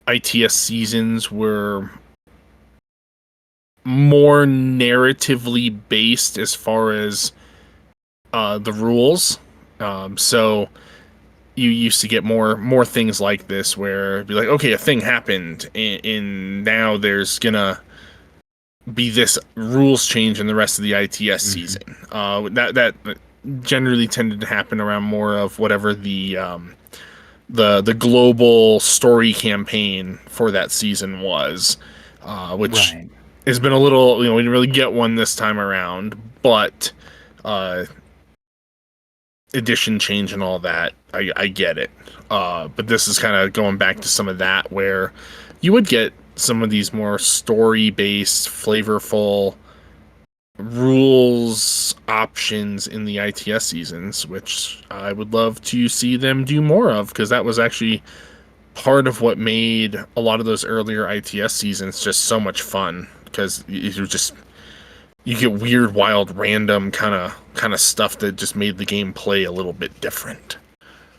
ITS seasons were more narratively based as far as the rules. So you used to get more things like this where it'd be like, okay, a thing happened, and now there's gonna be this rules change in the rest of the ITS season. That generally tended to happen around more of whatever the the global story campaign for that season was, which Right. has been a little, we didn't really get one this time around, but uh, edition change and all that, I get it. But this is kind of going back to some of that where you would get some of these more story based, flavorful rules options in the ITS seasons, which I would love to see them do more of, because that was actually part of what made a lot of those earlier ITS seasons just so much fun, because you get weird, wild, random kind of stuff that just made the game play a little bit different.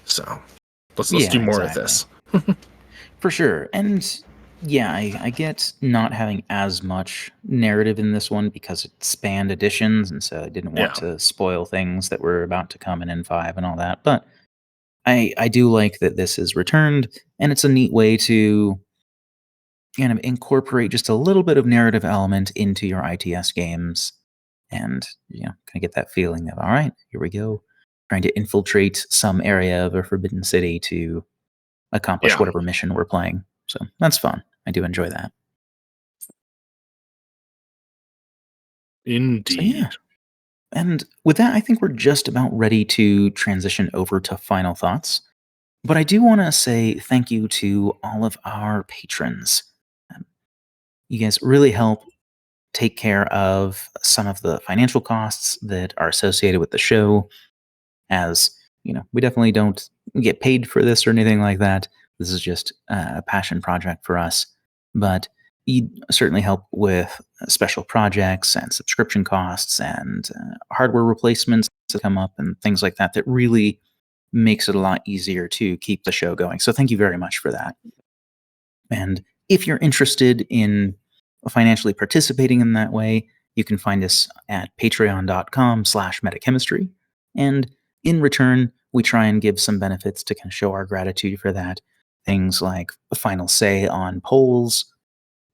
So let's do Yeah, more of exactly. this. For sure. And yeah, I get not having as much narrative in this one because it spanned editions, and so I didn't want Yeah, to spoil things that were about to come in N5 and all that. But I do like that this is returned, and it's a neat way to kind of incorporate just a little bit of narrative element into your ITS games, and kind of get that feeling of, all right, here we go, trying to infiltrate some area of a forbidden city to accomplish yeah, whatever mission we're playing. So that's fun. I do enjoy that. So yeah. indeed. And with that, I think we're just about ready to transition over to final thoughts. But I do want to say thank you to all of our patrons. Um, You guys really help take care of some of the financial costs that are associated with the show, as we definitely don't get paid for this or anything like that. This is just a passion project for us, but you certainly help with special projects and subscription costs and hardware replacements that come up and things like that, that really makes it a lot easier to keep the show going. So thank you very much for that. And if you're interested in financially participating in that way, you can find us at patreon.com/metachemistry. And in return, we try and give some benefits to kind of show our gratitude for that. Things like a final say on polls.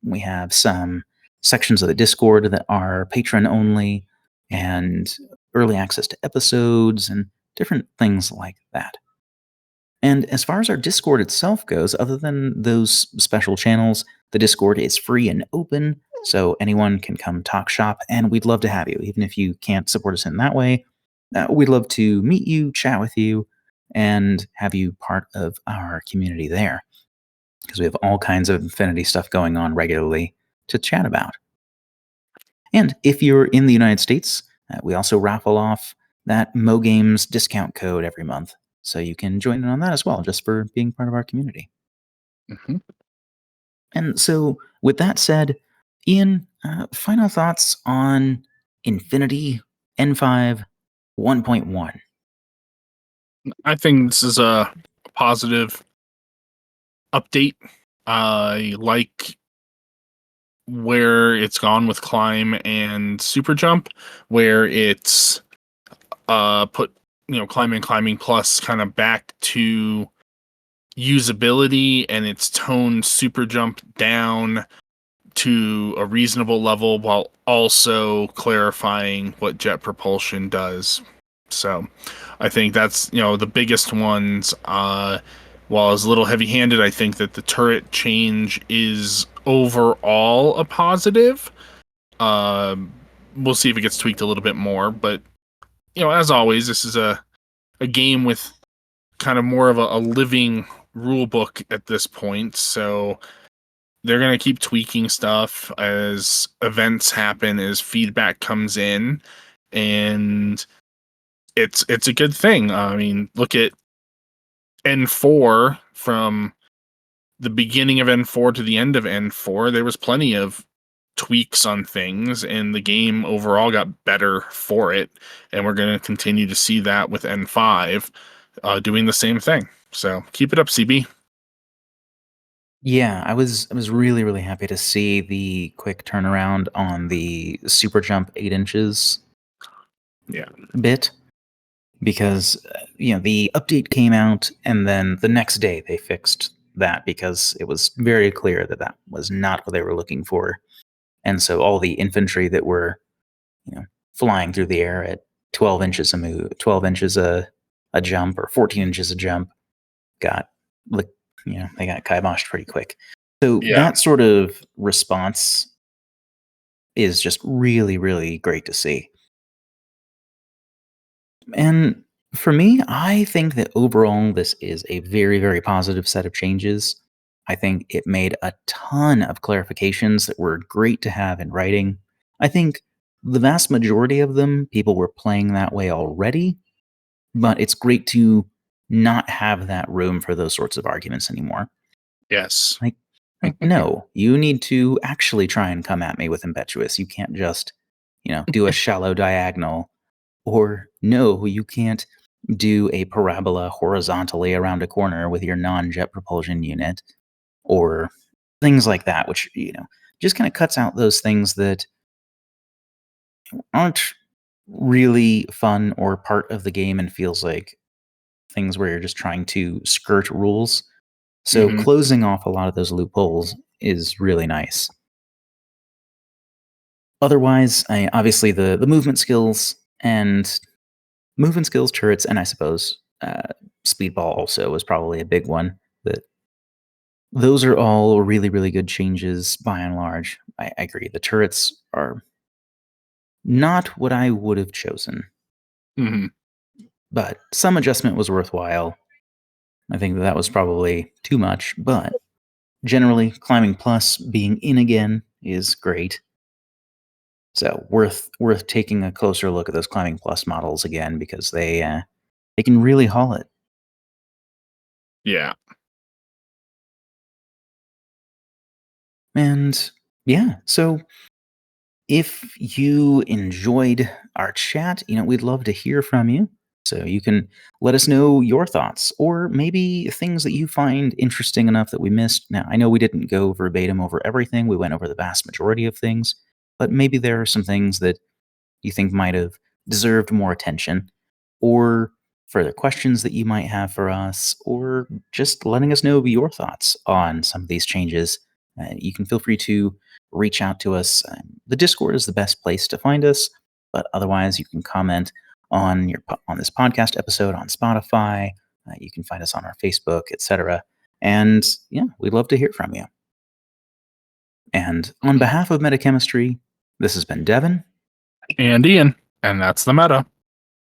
We have some sections of the Discord that are patron only, and early access to episodes and different things like that. And as far as our Discord itself goes, other than those special channels, the Discord is free and open, so anyone can come talk shop, and we'd love to have you. Even if you can't support us in that way, we'd love to meet you, chat with you, and have you part of our community there, because we have all kinds of Infinity stuff going on regularly to chat about. And if you're in the United States, we also raffle off that Mo Games discount code every month. So you can join in on that as well, just for being part of our community. Mhm. And so, with that said, Ian, final thoughts on Infinity N5 1.1. I think this is a positive update. I like where it's gone with climb and super jump, where it's put climb and climbing plus kind of back to usability, and it's toned super jump down to a reasonable level while also clarifying what jet propulsion does. So I think that's the biggest ones. While it's a little heavy-handed, I think that the turret change is overall a positive. Um, we'll see if it gets tweaked a little bit more, but as always, this is a game with kind of more of a living rule book at this point, so they're going to keep tweaking stuff as events happen, as feedback comes in, and it's a good thing. I mean, look at N4. From the beginning of N4 to the end of N4, there was plenty of tweaks on things, and the game overall got better for it, and we're going to continue to see that with N5 doing the same thing. So keep it up, CB. Yeah, I was really really happy to see the quick turnaround on the super jump 8 inches Yeah. bit, because the update came out and then the next day they fixed that because it was very clear that that was not what they were looking for, and so all the infantry that were flying through the air at 12 inches a move, 12 inches a jump, or 14 inches a jump, got like, they got kiboshed pretty quick. So Yeah. that sort of response is just really, really great to see. And for me, I think that overall, this is a very, very positive set of changes. I think it made a ton of clarifications that were great to have in writing. I think the vast majority of them, people were playing that way already, but it's great to not have that room for those sorts of arguments anymore. Yes. Like, no, you need to actually try and come at me with impetuous. You can't just, do a shallow diagonal. Or no, you can't do a parabola horizontally around a corner with your non-jet propulsion unit, or things like that, which, just kind of cuts out those things that aren't really fun or part of the game and feels like things where you're just trying to skirt rules. So Mhm. closing off a lot of those loopholes is really nice. Otherwise, obviously the movement skills, turrets, and I suppose speedball also was probably a big one. That those are all really, really good changes by and large. I agree. The turrets are not what I would have chosen, Mhm. but some adjustment was worthwhile. I think that was probably too much, but generally, climbing plus being in again is great. So worth taking a closer look at those climbing plus models again because they can really haul it. Yeah. And yeah, so if you enjoyed our chat, we'd love to hear from you. So you can let us know your thoughts or maybe things that you find interesting enough that we missed. Now, I know we didn't go verbatim over everything. We went over the vast majority of things, but maybe there are some things that you think might have deserved more attention, or further questions that you might have for us, or just letting us know your thoughts on some of these changes. You can feel free to reach out to us. The Discord is the best place to find us, but otherwise, you can comment on this podcast episode on Spotify. You can find us on our Facebook, etc. And yeah, we'd love to hear from you. And on behalf of Metachemistry, this has been Devin. And Ian. And that's the meta.